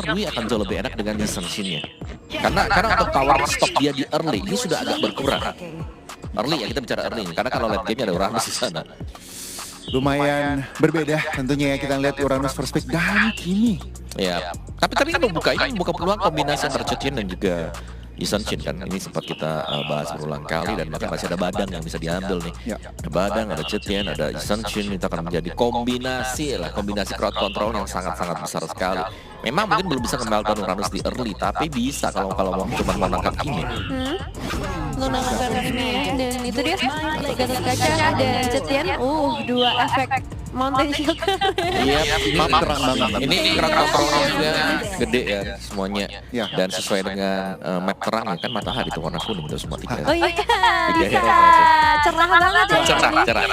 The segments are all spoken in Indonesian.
Rui akan jauh lebih enak dengan Ascension-nya. Karena untuk power stok dia di early ini sudah agak berkurang. Early ya, kita bicara early. Karena kalau late game ada Uranus di sana. Lumayan berbeda tentunya ya kita lihat Uranus first pick dan Kimi. Ya, tapi ini membuka peluang kombinasi antara Chetian dan juga Ascension kan. Ini sempat kita bahas berulang kali dan bahkan masih ada Badang yang bisa diambil nih. Ada Badang, ada Chetian, ada Ascension. Itu akan menjadi kombinasi crowd control yang sangat-sangat besar sekali. Memang mungkin belum bisa kembali Uranus di early, tapi bisa kalau mau cuma menangkap Kimi. Untuk menangkap Kimi ya, dan itu dia Gatot Kaca dan Chetian. Dua efek Mountain Shocker. Iya, Map terang banget. Ini crowd controlnya juga gede ya semuanya. Dan sesuai dengan map terang ya kan matahari itu warna kuning itu semua tiga. Oh iya, bisa hero itu. cerah banget ya.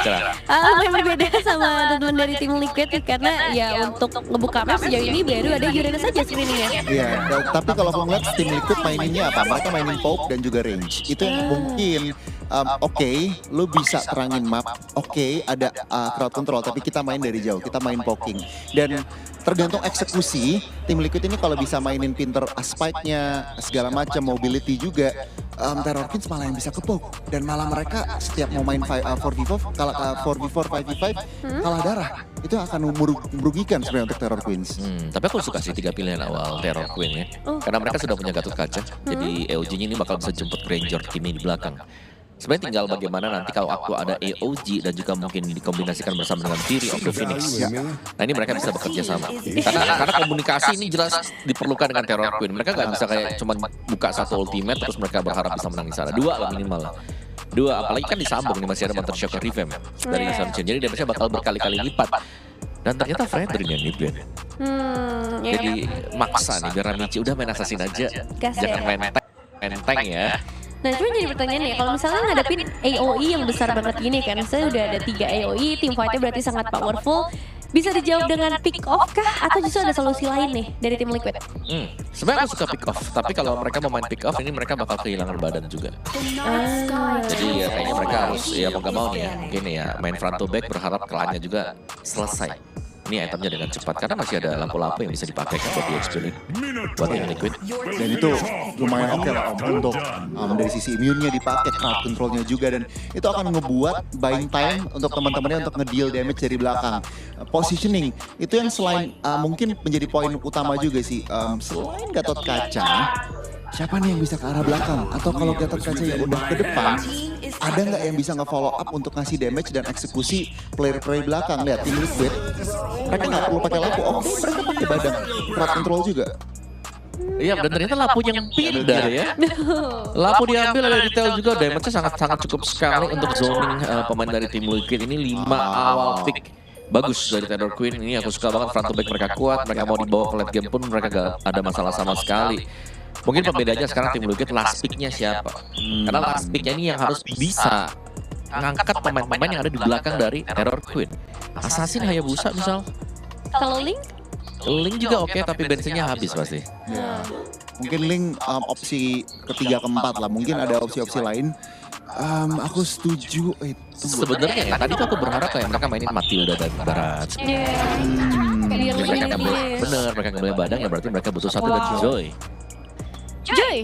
Cerah. Yang berbeda sama teman-teman dari tim Liquid karena ya untuk ngebuka map sejauh ini baru ada Uranus saja screeningnya. Iya, tapi kalau aku ngeliat tim Liquid maininnya apa? Mereka mainin poke dan juga range. Itu yang mungkin oke, lu bisa terangin map. Oke, ada crowd control, tapi kita main dari jauh, kita main poking. Dan tergantung eksekusi, tim Liquid ini kalau bisa mainin pinter spike-nya, segala macam, mobility juga, Terror Queens malah yang bisa kepoke. Dan malah mereka setiap mau main 4v4, kalau 4v4, 5v5, kalah darah. Itu akan merugikan sebenarnya untuk Terror Queens. Tapi aku suka sih 3 pilihan awal Terror Queen ya. Karena mereka sudah punya Gatot Kaca, jadi EOG-nya ini bakal bisa jemput Granger Kimi di belakang. Sebenarnya tinggal bagaimana nanti kalau aku ada AOG dan juga mungkin dikombinasikan bersama dengan Fury of the Phoenix. Nah ini mereka bisa bekerja sama. Karena komunikasi ini jelas diperlukan dengan Terror Queen. Mereka nggak bisa kayak cuma buka satu ultimate terus mereka berharap bisa menang di sana. Dua lah minimal lah. Apalagi kan disambung nih masih ada Mountain Shocker Revamp dari Ascension. Jadi damage-nya bakal berkali-kali lipat. Dan ternyata Fredrin yang mid-lane. Jadi maksa nih biar Amici udah main assassin aja. Jangan main tank ya. Nah cuma jadi pertanyaan nih, kalau misalnya ngadepin AOE yang besar banget gini kan, saya udah ada 3 AOE, team fight-nya berarti sangat powerful. Bisa dijawab dengan pick off kah? Atau justru ada solusi lain nih dari tim Liquid? Sebenarnya aku suka pick off, tapi kalau mereka mau main pick off ini mereka bakal kehilangan badan juga. Jadi ya kayaknya mereka harus ya mau gak mau nih ya, mungkin ya main front to back berharap kelannya juga selesai. Ini itemnya dengan cepat karena masih ada lampu-lampu yang bisa dipakai kan buat di-experience buat tim Liquid. Dan itu lumayan oke lah untuk dari sisi imunnya dipakai, crowd controlnya juga, dan itu akan ngebuat buying time untuk teman-temannya untuk ngedeal damage dari belakang. Positioning itu yang selain mungkin menjadi poin utama juga sih. Selain Gatot Kaca, siapa nih yang bisa ke arah belakang? Atau kalau Gatot Kaca yang udah ke depan, ada nggak yang bisa nge-follow up untuk ngasih damage dan eksekusi player-player belakang? Lihat tim Liquid, mereka nggak perlu pakai lampu, mereka pakai badang, crowd control juga. Iya, dan ternyata lampu yang pindah ya. Lampu diambil ada detail juga, damage-nya sangat cukup sekali untuk zoning pemain dari tim Liquid. Ini 5 awal pick. Bagus dari Terror Queen, ini aku suka banget, front to back mereka kuat, mereka mau dibawa ke late game pun mereka gak ada masalah sama sekali. Mungkin pembedanya sekarang tim Liquid last pick-nya siapa? Karena last pick-nya ini yang harus bisa ngangkat pemain-pemain yang ada di belakang dari Terror Queen. Assassin Hayabusa misal. Kalau Link? Link juga oke, tapi bensinnya habis pasti. Mungkin Link opsi ketiga keempat lah, mungkin ada opsi-opsi lain. Aku setuju itu. Sebenarnya ya, tadi tuh aku berharap kayak mereka mainin Matilda dan Barat. Mereka nggak boleh, bener, mereka nggak boleh badang ya berarti mereka butuh satu dan Joy. Joy?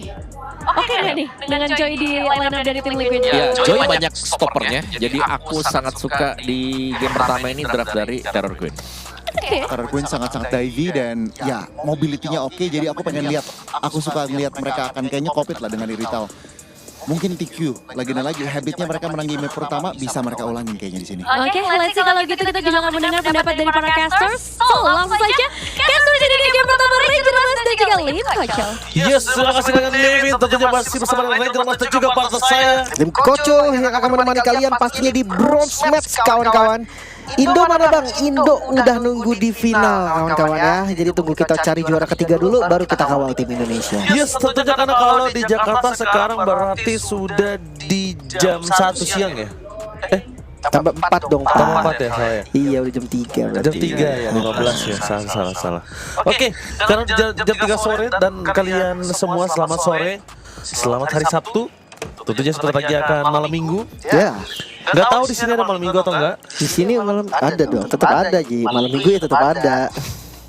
Oke nggak nih dengan Joy di line up dari tim Liquid? Ya, Joy banyak stoppernya, jadi aku sangat suka di game pertama ini draft dari Terror Queen. Terror Queen sangat-sangat divey dan ya mobility-nya oke, jadi aku pengen lihat, aku suka ngelihat mereka akan kayaknya compete lah dengan Irithal. Mungkin TQ, lagi dan lagi habitnya mereka menang game pertama bisa mereka ulangin kayaknya di sini. Oke, let's see kalau gitu kita juga akan mendengar pendapat dari para casters. So, langsung saja caster jadi di game pertama Ranger Mas dan juga Lim Koco. Yes, terima kasih dengan Levin, tentunya masih bersama dengan Ranger Mas dan juga partner saya Lim Koco yang akan menemani kalian pastinya di bronze match kawan-kawan. Indo mana bang? Indo udah nunggu di final kawan-kawan ya. Jadi tunggu kita cari juara ketiga dulu baru kita kawal tim Indonesia. Yes, tentunya karena kalau di Jakarta sekarang berarti sudah di jam 1 siang ya. Tambah 4 dong. Tambah 4 ya saya. Iya udah jam 3 berarti. Jam 3 ya, 15 ya, salah. Oke, karena jam 3 sore dan kalian semua selamat sore. Selamat hari Sabtu. Tentunya sebentar lagi akan malam minggu. Ya. Nggak tahu di sini ada malam minggu atau enggak? Di sini malam ada dong, tetap ada Ji. Malam minggu ya tetap ada.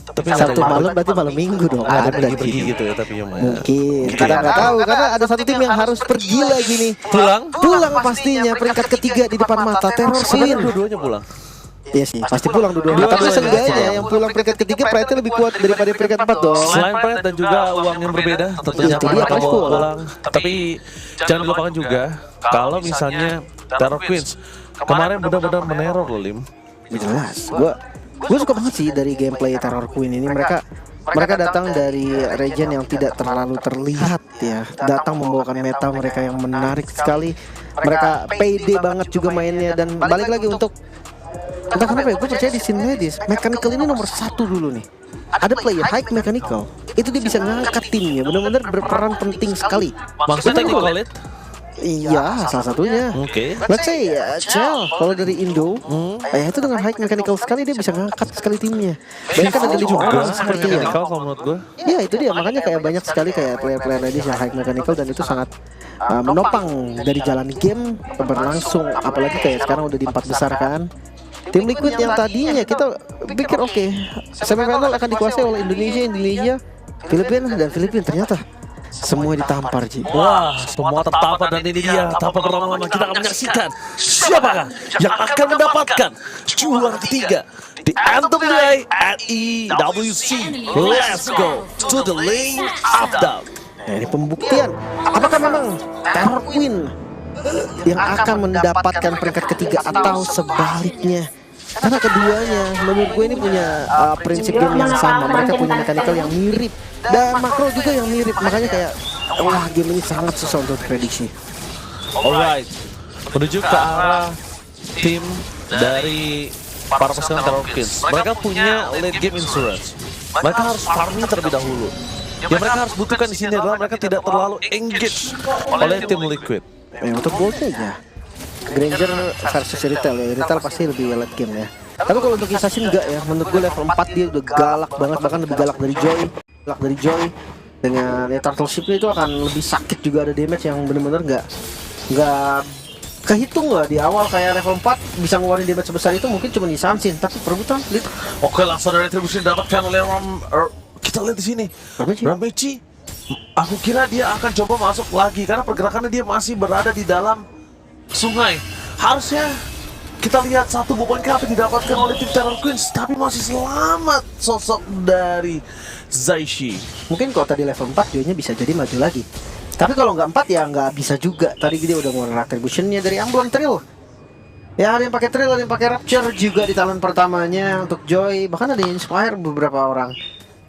Tapi Sabtu malam berarti malam minggu dong. nggak ada Ada pergi-pergi gitu ya, tapi lumayan. Mungkin kita nggak tahu karena ada satu tim yang harus pergi lagi nih. Pulang pastinya peringkat ketiga di depan mata Terror Sebenarnya Queen. dua-duanya pulang. Iya sih, pasti pulang dua-duanya. Tapi seenggaknya yang pulang peringkat ketiga pride lebih kuat daripada peringkat 4 dong. Selain pride dan juga uang yang berbeda, tentunya Itu dia, mereka prize mau pool. pulang. Tapi jangan dilupakan juga, kalau misalnya Terror Queens kemarin benar-benar meneror loh, Lim. Jelas. Gue suka banget sih dari gameplay Terror Queen ini. Mereka datang dari region yang tidak terlalu terlihat ya. Datang membawakan meta mereka yang menarik sekali. Mereka pede banget juga mainnya dan balik lagi untuk entah kenapa ya, gue percaya di scene medis Mechanical ini nomor 1 dulu nih. Ada player high Mechanical, itu dia bisa ngangkat timnya, benar-benar berperan penting sekali. Maksudnya Betul. Nicolet? Iya, salah satunya. Oke. Let's say Chell kalau dari Indo, itu dengan high mechanical sekali dia bisa ngangkat sekali timnya. Banyak kan ada 5 orang sepertinya. Mechanical kalau menurut gue. Ya itu dia makanya kayak banyak sekali kayak player-player ladies yang high mechanical dan itu sangat menopang dari jalan game berlangsung. Apalagi kayak sekarang udah di 4 besar kan. Tim Liquid yang tadinya kita pikir oke, semifinal akan dikuasai oleh Indonesia, Filipina dan Filipina ternyata semua ditampar Ji. Wah, semua tertampar dan ini dia. Tanpa berlama-lama kita akan menyaksikan siapakah yang akan mendapatkan juara ketiga di Anthem Day at EWC. Let's go to the lane of doubt. Nah, ini pembuktian. Apakah memang Terror Queen yang akan mendapatkan peringkat ketiga atau sebaliknya? Karena keduanya menurut gue ini punya prinsip game yang sama. Mereka punya mechanical yang mirip dan makro juga yang mirip. Makanya kayak wah game ini sangat susah untuk prediksi. Alright, menuju ke arah tim dari para pasukan Terror Queens. Mereka punya late game insurance. Mereka harus farming terlebih dahulu. Yang mereka harus butuhkan di sini adalah mereka tidak terlalu engage oleh tim Liquid. Untuk goldnya ya Granger versus Retail ya. Retail pasti lebih late game ya. Tapi kalau untuk Assassin enggak ya. Menurut gue level 4 dia udah galak banget. Bahkan lebih galak dari Joy. Dengan ya, Turtle Ship-nya itu akan lebih sakit juga, ada damage yang bener-bener nggak kehitung lah di awal. Kayak level 4 bisa ngeluarin damage sebesar itu mungkin cuma di Samsin. Tapi perebutan lihat. Oke, langsung dari retribusi didapatkan oleh kita lihat di sini. Ramechi. Aku kira dia akan coba masuk lagi karena pergerakannya dia masih berada di dalam sungai. Harusnya kita lihat satu poin apa didapatkan oleh tim Terror Queens, tapi masih selamat sosok dari Zaishi. Mungkin kalau tadi level 4 dia bisa jadi maju lagi. Tapi kalau nggak 4 ya nggak bisa juga. Tadi dia udah mau retributionnya dari Amblon Trill. Ya ada yang pakai Trill, ada yang pakai Rapture juga di talent pertamanya untuk Joy. Bahkan ada yang Inspire beberapa orang.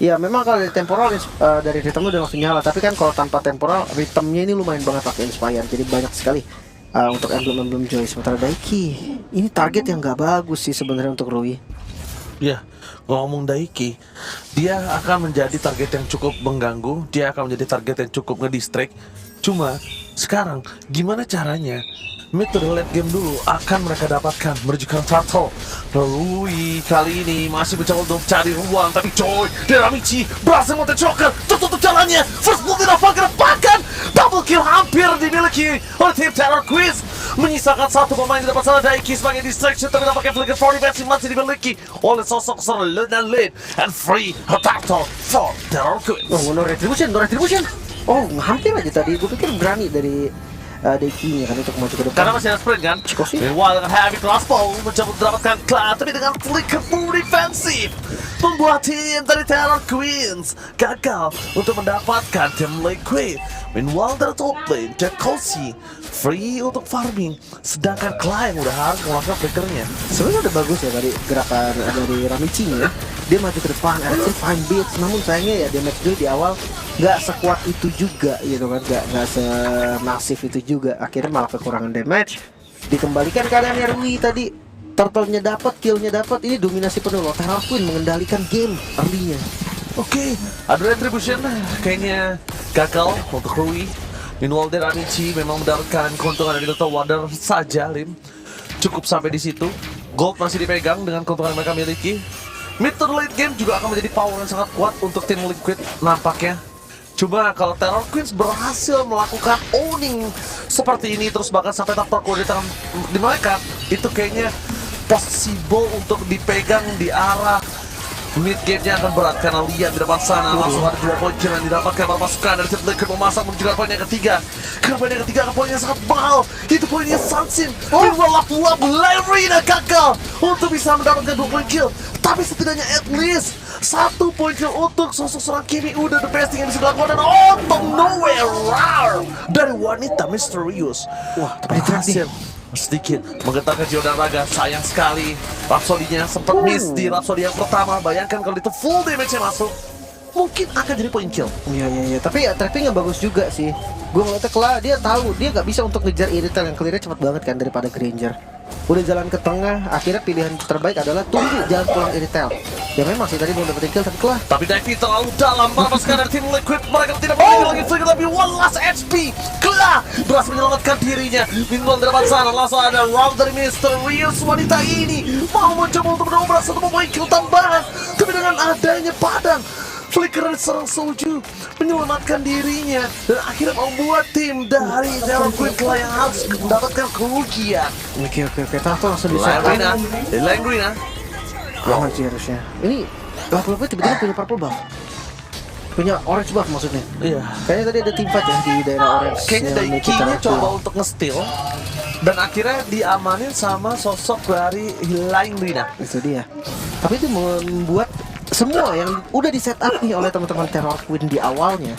Ya memang kalau dari temporal dari rhythm udah langsung nyala. Tapi kan kalau tanpa temporal rhythmnya ini lumayan banget pakai Inspire. Jadi banyak sekali untuk emblem Joy. Sementara Daiki ini target yang nggak bagus sih sebenarnya untuk Rui. Ya, ngomong Daiki, dia akan menjadi target yang cukup mengganggu, dia akan menjadi target yang cukup ngedistract. Cuma sekarang gimana caranya mid to the late game dulu akan mereka dapatkan merujukan Turtle. Rui kali ini masih mencoba untuk cari ruang, tapi Joy dan Amici berhasil mencoba tertutup jalannya. First blood didapatkan, bahkan double kill hampir dimiliki oleh tim Terror Queens. Menyisakan satu pemain di depan sana Daiki sebagai distraction, tapi nampaknya Flicker 40 masih dimiliki oleh sosok seorang Lin and free Turtle for Terror Queens. Oh, no retribution. Oh, hampir aja tadi. Gue pikir berani dari Daiki-nya kan untuk maju ke depan. Karena masih ada sprint kan? Cikosi. Meanwhile dengan heavy crossbow mencoba mendapatkan Clan, tapi dengan flicker full defensif membuat tim dari Terror Queens gagal untuk mendapatkan tim Liquid. Meanwhile dari top lane, Jacosi free untuk farming, sedangkan Clan udah harus mengeluarkan flickernya. Sebenarnya udah bagus ya dari gerakan dari Ramichi ya. Dia maju ke depan, actually fine beats. Namun sayangnya ya damage dulu di awal nggak sekuat itu juga gitu kan, nggak semasif itu juga. Akhirnya malah kekurangan damage. Dikembalikan keadaannya Rui tadi. Turtle-nya dapat, kill-nya dapat. Ini dominasi penuh loh. Terror Queen mengendalikan game early-nya. Oke, ada retribution kayaknya gagal untuk Rui. Meanwhile dari Amici memang mendapatkan keuntungan dari Little Wonder saja, Lim. Cukup sampai di situ. Gold masih dipegang dengan keuntungan yang mereka miliki. Mid to late game juga akan menjadi power yang sangat kuat untuk tim Liquid nampaknya. Cuma kalau Terror Queens berhasil melakukan owning seperti ini terus bahkan sampai top core di tangan di mereka, itu kayaknya possible untuk dipegang di arah Mid game-nya akan berat karena lihat di depan sana langsung ada 2 poin kill yang didapatkan para pasukan dari tim Liquid memasak menuju ke poin yang ketiga. Ke poin yang ketiga ke poin yang sangat mahal. Itu poinnya Sansin. Meanwhile lap Larina gagal untuk bisa mendapatkan 2 poin kill. Tapi setidaknya at least 1 poin kill untuk sosok seorang Kimi udah the best thing yang bisa dilakukan dan out of nowhere rar dari wanita misterius. Wah, tapi berhasil sedikit menggetarkan jiwa dan raga. Sayang sekali Rhapsody-nya sempat miss di Rhapsody yang pertama. Bayangkan kalau itu full damage-nya masuk, mungkin akan jadi point kill. Iya. Tapi ya trappingnya bagus juga sih. Gue ngeliatnya Kla, dia tahu dia nggak bisa untuk ngejar Irrital yang clear-nya cepat banget kan daripada Granger. Udah jalan ke tengah, akhirnya pilihan terbaik adalah tunggu jalan pulang Irrital. Ya memang sih tadi belum dapetin kill tapi Kla. Tapi Davey terlalu dalam para pasukan dari tim Liquid. Mereka tidak memiliki lagi flicker tapi one last HP. Kla berhasil menyelamatkan dirinya. Mingguan di depan sana langsung ada round dari Misterius. Wanita ini mau mencoba untuk menobrak 1 poin kill tambahan. Tapi dengan adanya padang flicker dari serang Soju menyelamatkan dirinya dan akhirnya membuat tim dari Terror Queen yang harus mendapatkan kerugian. Oke. Tato langsung bisa. Langrina. Aman sih harusnya. Ini level-levelnya tiba-tiba punya purple buff. Punya orange buff maksudnya. Iya. Kayaknya tadi ada team fight ya di daerah orange. Kayaknya yang memiliki Daikinya karakter. coba untuk nge-steal dan akhirnya diamanin sama sosok dari Langrina. Itu dia. Tapi itu membuat semua yang udah di setup nih oleh teman-teman Terror Queen di awalnya,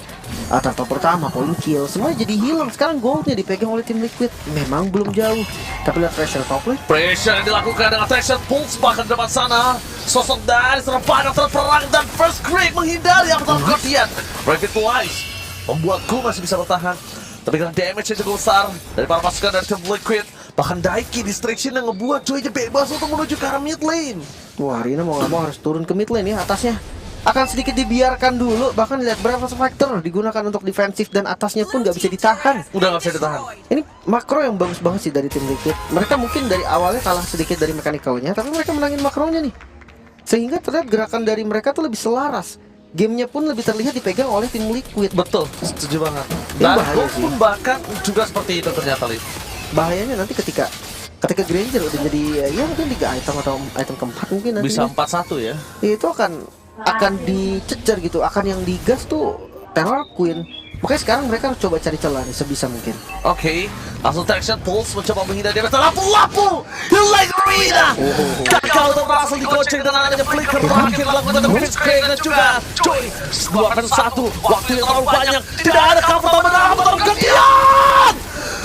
atau pertama poin kill semuanya jadi hilang. Sekarang goldnya dipegang oleh tim Liquid. Memang belum jauh, tapi lihat pressure top lane. Pressure yang dilakukan dengan Traction Pulse bahkan di depan sana. Sosok dari serangan terperang dan First Grade menghindari apa kejadian. Revitalize membuatku masih bisa bertahan. Tapi dengan damage yang cukup besar dari para pasukan dari tim Liquid, bahkan Daiki distraction yang ngebuat Joy bebas untuk menuju ke arah mid lane. Wah, Rina mau nggak mau harus turun ke mid lane ya atasnya. Akan sedikit dibiarkan dulu, bahkan lihat berapa factor digunakan untuk defensif dan atasnya pun nggak bisa ditahan. Udah nggak bisa ditahan. Ini makro yang bagus banget sih dari tim Liquid. Mereka mungkin dari awalnya kalah sedikit dari mechanical-nya, tapi mereka menangin makronya nih. Sehingga terlihat gerakan dari mereka tuh lebih selaras. Gamenya pun lebih terlihat dipegang oleh tim Liquid. Betul, setuju banget. Ini Dan bahaya Gold sih. pun bahkan juga seperti itu ternyata, Lid. Bahayanya nanti ketika Granger udah jadi ya mungkin 3 item atau item keempat mungkin nanti Bisa 4-1 ya. itu akan dicecer gitu, akan yang digas tuh Terror Queen. Makanya sekarang mereka harus coba cari celah nih sebisa mungkin. Oke, langsung Traction Pulse mencoba menghindar dia lapu-lapu Langrina gagal untuk berhasil digoceng dan adanya flicker terakhir lakukan dengan Vince Craig dan juga Joy 2-1. Waktu yang terlalu banyak, tidak ada cover tambahan kejadian.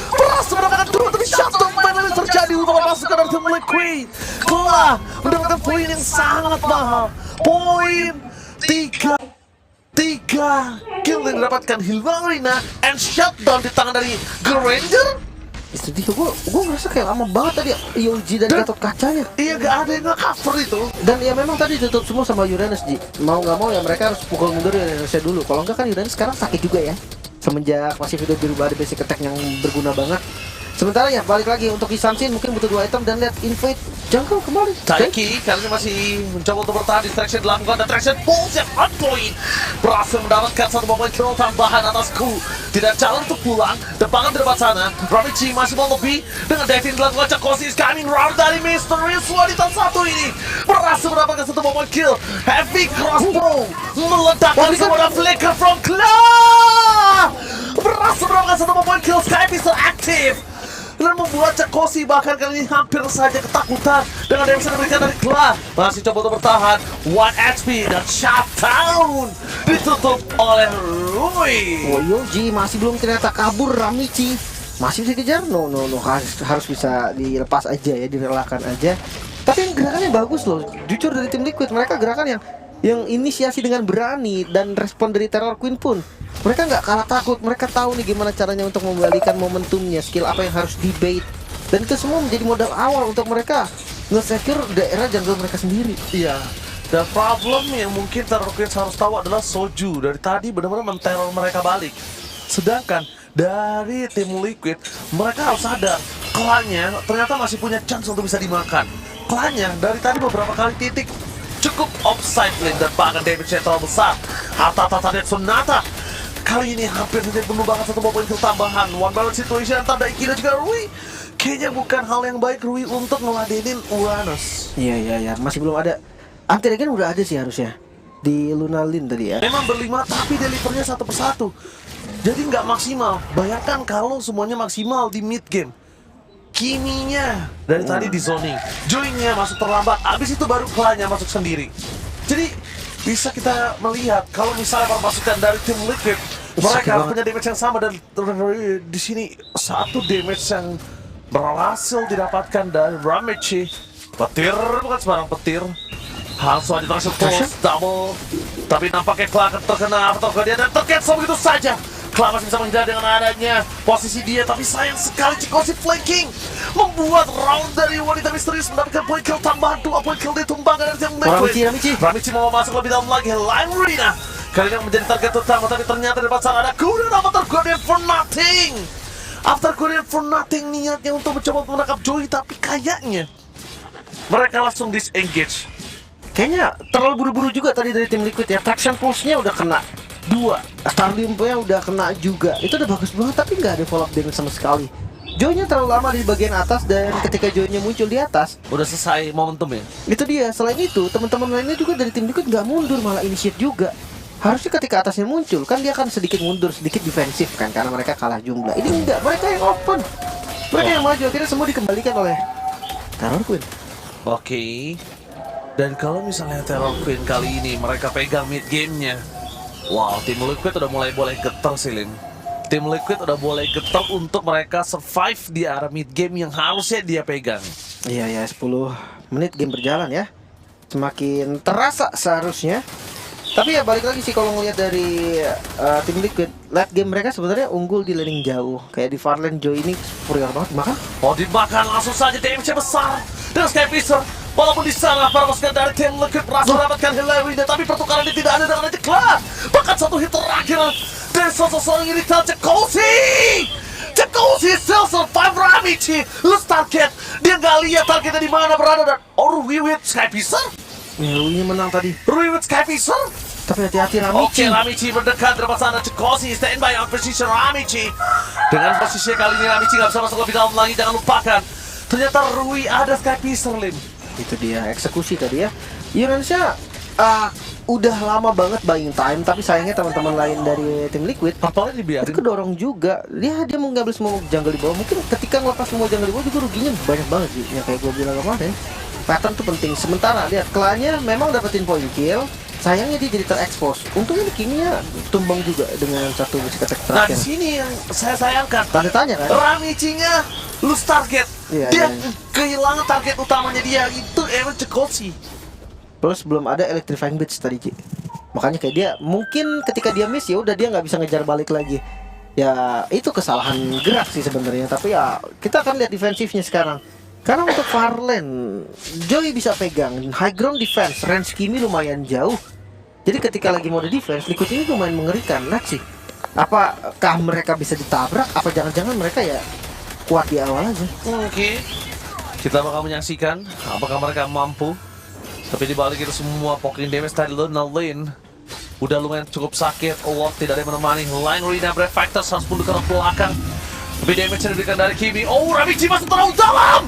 Berhasil mendapatkan dua tapi shutdown finally terjadi untuk pasukan dari tim Liquid. Kelah mendapatkan poin yang sangat mahal. Poin 3 kill yang didapatkan Hilmarina and shutdown di tangan dari Granger. Itu dia, gue ngerasa kayak lama banget tadi Yoji dan Gatot Kacanya. Iya, gak ada yang nge-cover itu. Dan ya memang tadi ditutup semua sama Uranus, Ji. Mau nggak mau ya mereka harus pukul mundur Uranusnya dulu. Kalau enggak kan Uranus sekarang sakit juga ya. Semenjak masih video dirubah ada basic attack yang berguna banget. Sementara ya balik lagi untuk Isansin mungkin butuh 2 item dan lihat invade jungle kembali. Taiki kali ini masih mencoba untuk bertahan, distraction dilakukan dan Traction Pulse yang on point berhasil mendapatkan 1 momen kill tambahan atasku. Tidak jalan untuk pulang dan bahkan di depan sana Ramichi masih mau lebih dengan Devin dilakukan Chakosi is coming round dari Mysterious. Wanita satu ini berhasil mendapatkan 1 momen kill. Heavy crossbow meledakkan semua flicker from Claw. Berhasil mendapatkan 1 momen kill. Sky Pistol aktif dan membuat Chakosi bahkan kali ini hampir saja ketakutan dengan damage yang diberikan dari Kla. Masih coba untuk bertahan 1 HP dan shutdown ditutup oleh Rui. Oh Yoji masih belum ternyata kabur. Ramichi masih bisa kejar. No harus bisa dilepas aja ya, direlakan aja. Tapi yang gerakannya bagus loh. Jujur dari tim Liquid mereka gerakan yang inisiasi dengan berani dan respon dari Terror Queen pun. Mereka nggak kalah takut, mereka tahu nih gimana caranya untuk membalikan momentumnya, skill apa yang harus debate. Dan itu semua menjadi modal awal untuk mereka nge-secure daerah jungle mereka sendiri. Iya. Dan problem yang mungkin Terror Queen harus tahu adalah Soju dari tadi benar-benar menteror mereka balik. Sedangkan dari tim Liquid mereka harus sadar Klanya ternyata masih punya chance untuk bisa dimakan. Klanya dari tadi beberapa kali titik cukup offside lane dan bahkan damage-nya terlalu besar. Hatata dan Sonata kali ini hampir saja penuh banget 1 poin kill tambahan. One balance situation antara Daiki dan juga Rui. Kayaknya bukan hal yang baik Rui untuk ngeladenin Uranus. Iya, masih belum ada Anti-regen udah ada sih harusnya di Lunalin tadi ya. Memang berlima tapi delivernya satu persatu. Jadi nggak maksimal. Bayangkan kalau semuanya maksimal di mid game. Kiminya dari tadi di zoning, Joy-nya masuk terlambat, abis itu baru Kla-nya masuk sendiri. Jadi bisa kita melihat kalau misalnya pasukan dari tim Liquid mereka punya damage yang sama dan di sini satu damage yang berhasil didapatkan dari Ramichi. Petir bukan sembarang petir. Langsung aja terhasil pulse double. Tapi nampaknya Kla akan terkena atau dia dan tercancel begitu saja. Kla masih bisa mengejar dengan adanya posisi dia, tapi sayang sekali Cikosi flanking membuat round dari wanita misterius mendapatkan point kill tambahan 2 point kill ditumbangkan dari tim Liquid. Ramichi mau masuk lebih dalam lagi. Lime Rina kali ini menjadi target utama, tapi ternyata di depan sana ada Guden Avatar Guardian for nothing. After Guardian for nothing niatnya untuk mencoba menangkap Joy, tapi kayaknya mereka langsung disengage. Kayaknya terlalu buru-buru juga tadi dari tim Liquid ya. Traction pulse-nya udah kena 2, Starlimp-nya udah kena juga. Itu udah bagus banget tapi nggak ada follow up damage sama sekali. Joy-nya terlalu lama di bagian atas dan ketika Joy-nya muncul di atas Udah selesai momentum ya. itu dia. Selain itu teman-teman lainnya juga dari tim Liquid nggak mundur, malah initiate juga. Harusnya ketika atasnya muncul kan dia akan sedikit mundur, sedikit defensif kan karena mereka kalah jumlah. Ini enggak, mereka yang open, mereka yang maju. Akhirnya semua dikembalikan oleh Terror Queen. Oke. Dan kalau misalnya Terror Queen kali ini mereka pegang mid game-nya, wow, tim Liquid udah mulai boleh getar sih, Lim. Tim Liquid udah boleh getar untuk mereka survive di area mid game yang harusnya dia pegang. Iya ya, 10 menit game berjalan ya. Semakin terasa seharusnya. Tapi ya balik lagi sih kalau ngelihat dari tim Liquid, late game mereka sebenarnya unggul di laning jauh. Kayak di Farland Joy ini superior banget makan. Oh, dimakan langsung saja damage-nya besar dengan Skyfisher. Walaupun di sana para pasukan dari tim Liquid berhasil mendapatkan Hilarina, tapi pertukaran ini tidak ada dengan Kla. Bahkan satu hit terakhir dari seorang irital Cikosi. Cikosi still survive Ramichi. Lose target. Dia nggak lihat targetnya di mana berada dan Rui with Skyfisher. Rui menang tadi. Rui with Skyfisher. Tapi hati-hati Ramichi. Oke, Ramichi berdekat di depan sana. Cikosi standby on position Ramichi. Dengan posisinya kali ini Ramichi nggak bisa masuk lebih dalam lagi. Jangan lupakan, ternyata Rui ada Skyfisher, Lim. Itu dia eksekusi tadi ya. Indonesia udah lama banget buying time, tapi sayangnya teman-teman lain dari tim Liquid Apalagi dibiarin. itu kedorong juga. Dia mau ngambil semua jungle di bawah. Mungkin ketika ngelepas semua jungle di bawah juga ruginya banyak banget sih. Ya kayak gue bilang kemarin, pattern tuh penting. Sementara lihat Kla-nya memang dapetin point kill, sayangnya dia jadi terekspos. Untungnya Kiminya tumbang juga dengan satu musik attack Nah, di terakhir. sini yang saya sayangkan, Tanda tanya kan? Ramichi-nya lose target. Iya, Dia iya. kehilangan target utamanya dia, itu Aaron Cikosi. Plus belum ada electrifying blitz tadi Ci. Makanya kayak dia mungkin ketika dia miss ya udah dia nggak bisa ngejar balik lagi. Ya itu kesalahan gerak sih sebenarnya. Tapi ya kita akan lihat defensifnya sekarang. Karena untuk Farland, Joy bisa pegang high ground defense, range Kimi lumayan jauh. Jadi ketika lagi mode defense, Liquid ini lumayan mengerikan. Lihat sih, apakah mereka bisa ditabrak? Apa jangan-jangan mereka ya kuat di awal aja? Oke. Kita bakal menyaksikan apakah mereka mampu. Tapi di balik itu semua poking damage tadi Lunalin udah lumayan cukup sakit. Olaf tidak ada yang menemani. Line Rina Brave Factors harus mundur ke belakang. Tapi damage yang diberikan dari Kimi. Oh, Ramichi masuk terlalu dalam.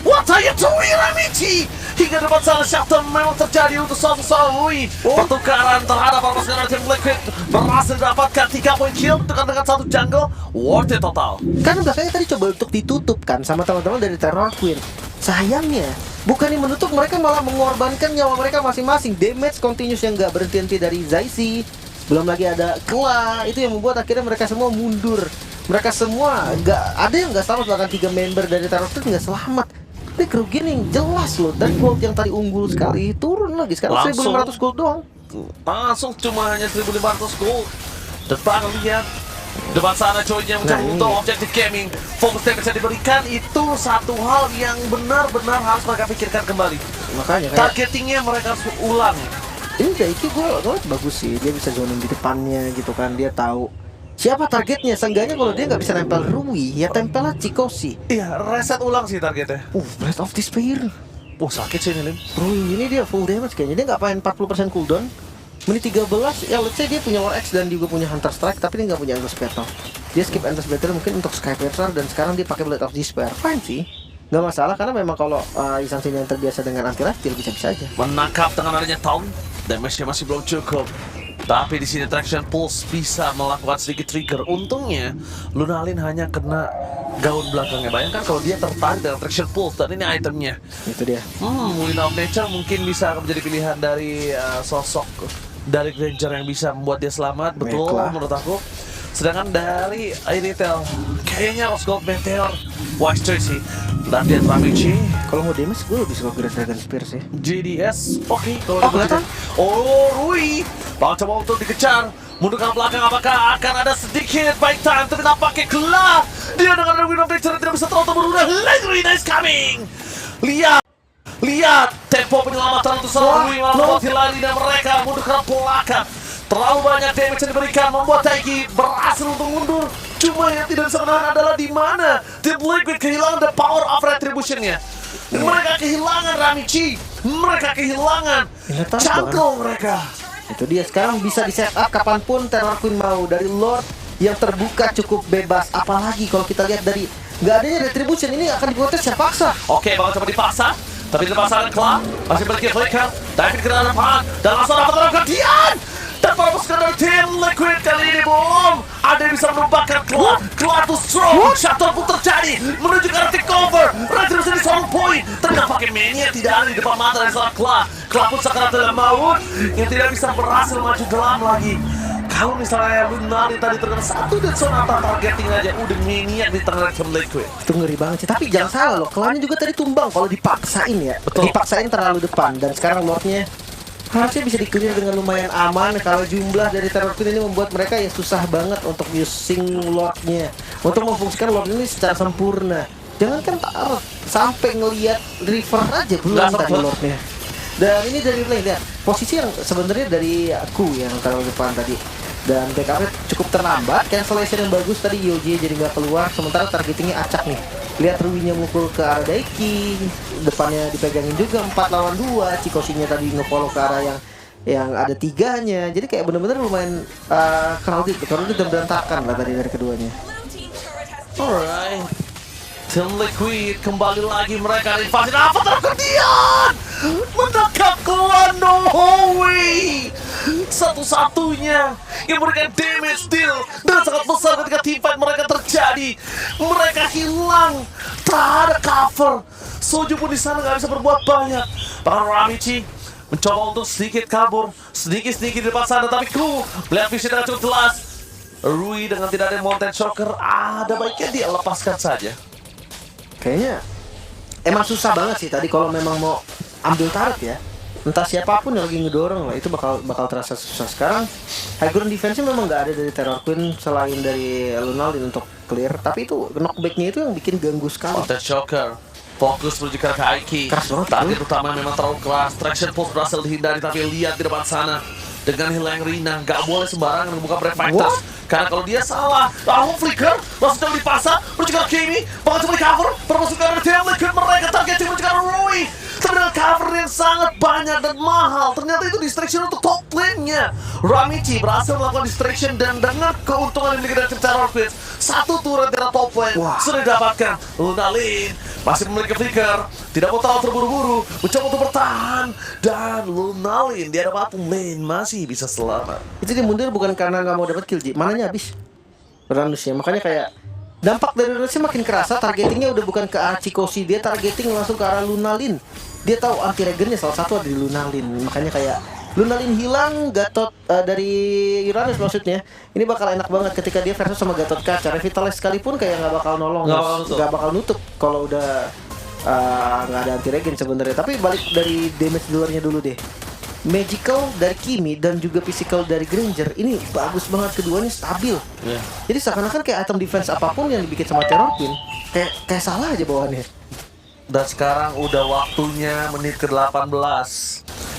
What are you doing, Ramichi? Hingga depan sana shutdown memang terjadi untuk seorang Rui. Pertukaran terhadap pasukan dari tim Liquid berhasil didapatkan 3 point kill dengan satu jungle. Worth it total. Karena belakangnya tadi coba untuk ditutup kan sama teman-teman dari Terror Queen. Sayangnya bukannya menutup, mereka malah mengorbankan nyawa mereka masing-masing. Damage continuous yang gak berhenti-henti dari Zaisi. Belum lagi ada Kla. Itu yang membuat akhirnya mereka semua mundur. Mereka semua gak ada yang gak selamat, bahkan 3 member dari Terror Queen gak selamat. Tapi kerugian yang jelas loh. Dan gold yang tadi unggul sekali turun lagi sekarang Langsung. 1.500 gold doang. Langsung cuma hanya 1.500 gold. Depan lihat depan sana Joy-nya mencari Nah, untuk ini. objektif gaming. Fokus damage yang diberikan itu satu hal yang benar-benar harus mereka pikirkan kembali. Makanya kayak Targetingnya mereka harus ulang. ini Daiki gue bagus sih. Dia bisa zoning di depannya gitu kan. Dia tahu siapa targetnya. Seenggaknya kalau dia nggak bisa nempel Rui, ya tempel lah Cikosi. Iya, reset ulang sih targetnya. Breath of Despair. Sakit sih ini, Lim. Rui ini dia full damage kayaknya. Dia nggak main 40% cooldown. Menit 13, ya let's say dia punya War X dan juga punya Hunter Strike, tapi dia nggak punya Endless Battle. Dia skip Endless Battle mungkin untuk Skyfisher dan sekarang dia pakai Blade of Despair. Fine sih. nggak masalah karena memang kalau Isan Shin yang terbiasa dengan anti life steal bisa-bisa aja. Menangkap dengan adanya Town, damage-nya masih belum cukup. Tapi di sini Traction Pulse bisa melakukan sedikit trigger. Untungnya Lunalin hanya kena gaun belakangnya. Bayangkan kalau dia tertarik dengan Traction Pulse dan ini itemnya. Itu dia. Wind of Nature mungkin bisa menjadi pilihan dari sosok dari Granger yang bisa membuat dia selamat. Betul Baiklah. menurut aku. Sedangkan dari Irithel kayaknya Rose Gold Meteor wise choice sih. Dan dia Ramichi Kalau mau damage gue lebih suka Great Dragon Spear sih. GDS, oke. Kalau Oh, begitu. kelihatan. Oh, Rui coba untuk dikejar. Mundur ke belakang, apakah akan ada sedikit baik time? Tapi nampaknya gelap. Dia dengan Wind of Nature tidak bisa terlalu berudah. Legrina is coming. Lihat tempo penyelamatan untuk seorang Rui malah lagi dan mereka mundur ke belakang. Terlalu banyak damage yang diberikan membuat Taiki berhasil untuk mundur. Cuma yang tidak bisa menahan adalah di mana Team Liquid kehilangan the power of retribution-nya. Mereka kehilangan Ramichi. Mereka kehilangan cangkul mereka. Itu dia sekarang bisa di set up kapanpun Terror Queen mau. Dari Lord yang terbuka cukup bebas. Apalagi kalau kita lihat dari nggak adanya retribution ini akan diprotes siapa paksa. Oke, bakal coba dipaksa. Tapi dipaksa Clark masih berkira Flicker. David ke depan dan langsung dapat terang gantian. Dan para pasukan dari Team Liquid kali ini belum ada yang bisa menumbangkan Clark to stroke. Shuttle pun terjadi menuju ke arah takeover. Retribution di solo point. Ternyata pakai mania tidak ada di depan mata dari seorang Clark. Clark pun sakarat dalam maut yang tidak bisa berhasil maju dalam lagi. Kalau misalnya Lunalin tadi terkena satu dan sonata targeting aja udah maniac di tengah Team Liquid. Itu ngeri banget sih. Tapi jangan salah loh, klannya juga tadi tumbang kalau dipaksain ya. Betul. Dipaksain terlalu depan. Dan sekarang Lordnya harusnya bisa di-clear dengan lumayan aman. Kalau jumlah dari Terror Queen ini membuat mereka ya susah banget untuk using Lordnya, untuk memfungsikan Lord ini secara sempurna. Jangan kan taruh sampai ngelihat River aja belum Nggak tadi sempet. Lordnya. Dan ini dari play lihat posisi yang sebenarnya dari aku yang taruh depan tadi. Dan backupnya cukup terlambat, cancellation yang bagus tadi Yoji jadi nggak keluar. Sementara targetingnya acak nih. Lihat Ruinya mukul ke arah Daiki, depannya dipegangin juga 4 lawan 2. Cikosinya tadi nge-follow ke arah yang ada 3-nya. Jadi kayak bener-bener lumayan crowded dan berantakan lah tadi dari keduanya. Alright. Team Liquid kembali lagi mereka invasi apa terketian menangkap Clan Nohowi satu-satunya yang memberikan damage deal dengan sangat besar ketika team fight mereka terjadi. Mereka hilang, tak ada cover. Soju pun di sana nggak bisa berbuat banyak. Bahkan Ramichi mencoba untuk sedikit kabur, sedikit di depan sana, tapi Ku melihat vision dengan cukup jelas. Rui dengan tidak ada Mountain Shocker, ada baiknya dia lepaskan saja. Kayaknya emang susah banget sih tadi kalau memang mau ambil turret ya. Entah siapapun yang lagi ngedorong lah, itu bakal terasa susah. Sekarang high ground defense-nya memang nggak ada dari Terror Queen selain dari Lunalin untuk clear. Tapi itu knockback-nya itu yang bikin ganggu sekali. Mountain Shocker fokus menuju ke arah Aiki. Keras banget, Target utama memang terlalu keras. Traction Pulse berhasil dihindari, tapi lihat di depan sana dengan hilang Rina nggak boleh sembarangan membuka Brave Fighters. Karena kalau dia salah, langsung flicker, langsung coba dipasang, menuju ke Kimi, bakal coba di cover, termasuk ke arah Team Liquid mereka targeting menuju ke arah Rui. Tapi dengan cover yang sangat banyak dan mahal, ternyata itu distraction untuk top lane-nya. Ramichi berhasil melakukan distraction dan dengan keuntungan yang dimiliki dari tim Terror Queen, satu turret dari top lane sudah didapatkan. Lunalin masih memiliki flicker, tidak mau terlalu terburu-buru, mencoba untuk bertahan, dan Lunalin di hadapan lane masih bisa selamat. Itu dia mundur bukan karena nggak mau dapat kill, Ji. Mananya habis. Ranusnya, makanya kayak dampak dari Ranusnya makin kerasa. Targetingnya udah bukan ke arah Chikoshi, dia targeting langsung ke arah Lunalin. Dia tahu anti regennya salah satu ada di Lunalin. Makanya kayak Lunalin hilang, Gatot dari Uranus maksudnya. Ini bakal enak banget ketika dia versus sama Gatot Kaca. Revitalize sekalipun kayak nggak bakal nolong, nggak bakal nutup kalau udah nggak ada anti regen sebenarnya. Tapi balik dari damage dealernya dulu deh. Magical dari Kimi dan juga physical dari Granger ini bagus banget, keduanya stabil. Jadi seakan-akan kayak item defense apapun yang dibikin sama Terror Queen kayak salah aja bawaannya. Dan sekarang udah waktunya menit ke-18.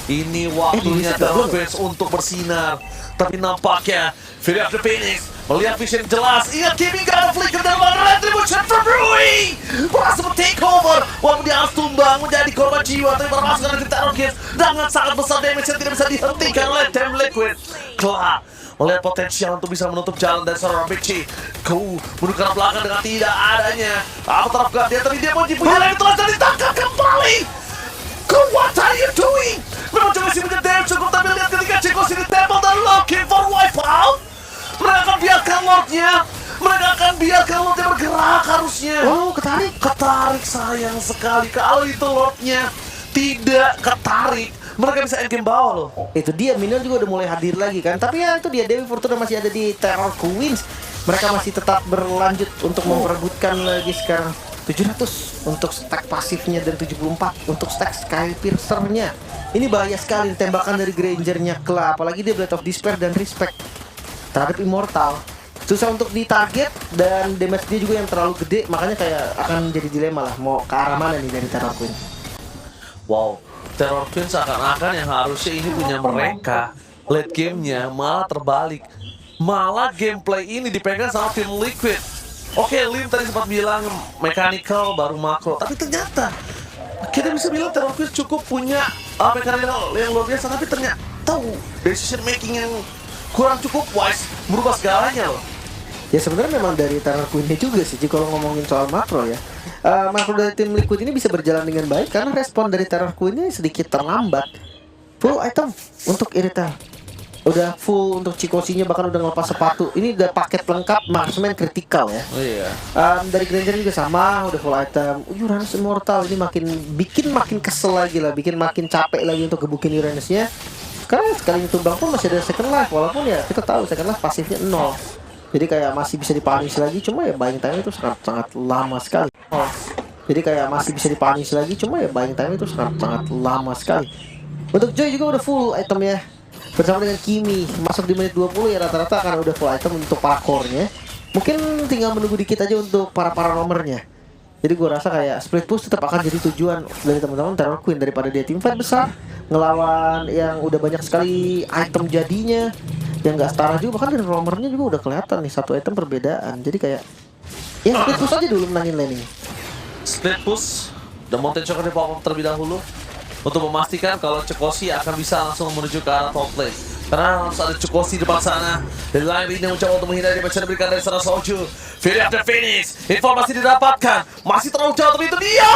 Ini waktunya Terror Queen untuk bersinar. Tapi nampaknya Fury of the Phoenix melihat vision jelas. Ingat Kimi gak ada flicker dan retribution from Rui. Berhasil takeover. Walaupun dia harus tumbang menjadi korban jiwa, tapi berhasil dari Terror Queen dengan sangat besar damage yang tidak bisa dihentikan oleh Team Liquid. Kelak melihat potensial untuk bisa menutup jalan dari seorang Michi. Kau menuju ke arah belakang dengan tidak adanya apa terapkan dia, tapi dia mau punya lagi telah ditangkap kembali. Kau, what are you doing? Memang coba sih menjadi cukup, tapi lihat ketika Ceko sini tembak dan looking for wipeout. Mereka akan biarkan Lordnya. Mereka akan biarkan Lordnya bergerak harusnya. Oh, ketarik. Ketarik, sayang sekali. Kalau itu Lordnya tidak ketarik, mereka bisa endgame bawah loh. Itu dia, minion juga udah mulai hadir lagi kan. Tapi ya itu dia, Dewi Fortuna masih ada di Terror Queens. Mereka masih tetap berlanjut untuk memperebutkan lagi sekarang 700 untuk stack pasifnya dan 74 untuk stack Skypiercer-nya. Ini bahaya sekali tembakan dari Granger-nya Kla, apalagi dia Blade of Despair dan Respect terhadap Immortal. Susah untuk ditarget dan damage dia juga yang terlalu gede, makanya kayak akan jadi dilema lah mau ke arah mana nih dari Terror Queen. Wow, Terror Queen seakan-akan yang harusnya ini punya mereka, late game-nya malah terbalik. Malah gameplay ini dipegang sama tim Liquid. Oke, Lim tadi sempat bilang mechanical baru makro, tapi ternyata kita bisa bilang Terror Queen cukup punya mechanical yang luar biasa, tapi ternyata decision making yang kurang cukup wise, merubah segalanya loh. Ya sebenarnya memang dari Terror Queen-nya juga sih, kalau ngomongin soal makro ya. Makro dari tim Liquid ini bisa berjalan dengan baik karena respon dari Terror Queen-nya sedikit terlambat. Full item untuk Irithel, udah full untuk Chikosinya, bahkan udah ngelepas sepatu. Ini udah paket lengkap marksman kritikal ya. Oh iya. Dari Granger juga sama, udah full item. Uranus Immortal ini makin kesel lagi lah, bikin makin capek lagi untuk gebukin Uranusnya. Karena sekali tumbang pun masih ada second life, walaupun ya kita tahu second life pasifnya 0. Jadi kayak masih bisa dipunish lagi, cuma ya buying time itu sangat lama sekali. Jadi kayak masih bisa dipunish lagi, cuma ya buying time itu sangat lama sekali. Untuk Joy juga udah full item ya. Bersama dengan Kimi, masuk di menit 20 ya rata-rata akan udah full item untuk para core-nya. Mungkin tinggal menunggu dikit aja untuk para nomornya. Jadi gue rasa kayak split push tetap akan jadi tujuan dari teman-teman Terror Queen daripada dia team fight besar ngelawan yang udah banyak sekali item jadinya yang nggak setara juga, bahkan dari romernya juga udah kelihatan nih satu item perbedaan. Jadi kayak ya split push aja dulu menangin laning. Split push dan Mountain Choker di pop-up terlebih dahulu untuk memastikan kalau Cekosi akan bisa langsung menuju ke arah top lane. Karena harus ada Cekosi di depan sana. Dan lain ini mencoba untuk menghindari damage yang diberikan dari sana Soju. Fury of the Phoenix, informasi didapatkan. Masih terlalu jauh, tapi itu dia.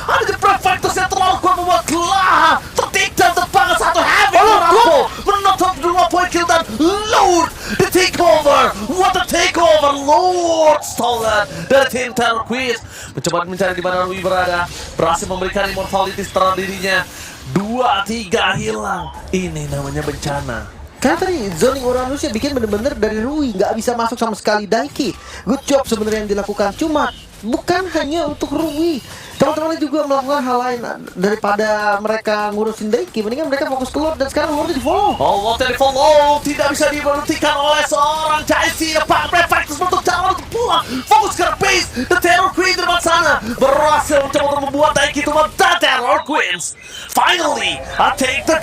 Ada the Prefectus yang terlalu kuat membuat Kla tertikam terbangun satu heavy Rambo menutup 2 point kill dan Lord the takeover. What a takeover, Lord stolen dari tim Terror Queen. Mencoba mencari di mana Rui berada, berhasil memberikan immortality setelah dirinya. 2-3 hilang. Ini namanya bencana. Karena tadi zoning Uranusnya bikin bener-bener dari Rui nggak bisa masuk sama sekali. Daiki good job sebenarnya yang dilakukan, cuma bukan hanya untuk Rui, teman-temannya juga melakukan hal lain daripada mereka ngurusin Daiki. Mendingan mereka fokus ke Lord dan sekarang Lord di follow. Oh, Lord di follow tidak bisa diberhentikan oleh seorang JC. Pak Prefectus untuk jalan untuk pulang, fokus ke base. The Terror Queen di depan sana berhasil mencoba untuk membuat Daiki itu dan Terror Queens finally I take the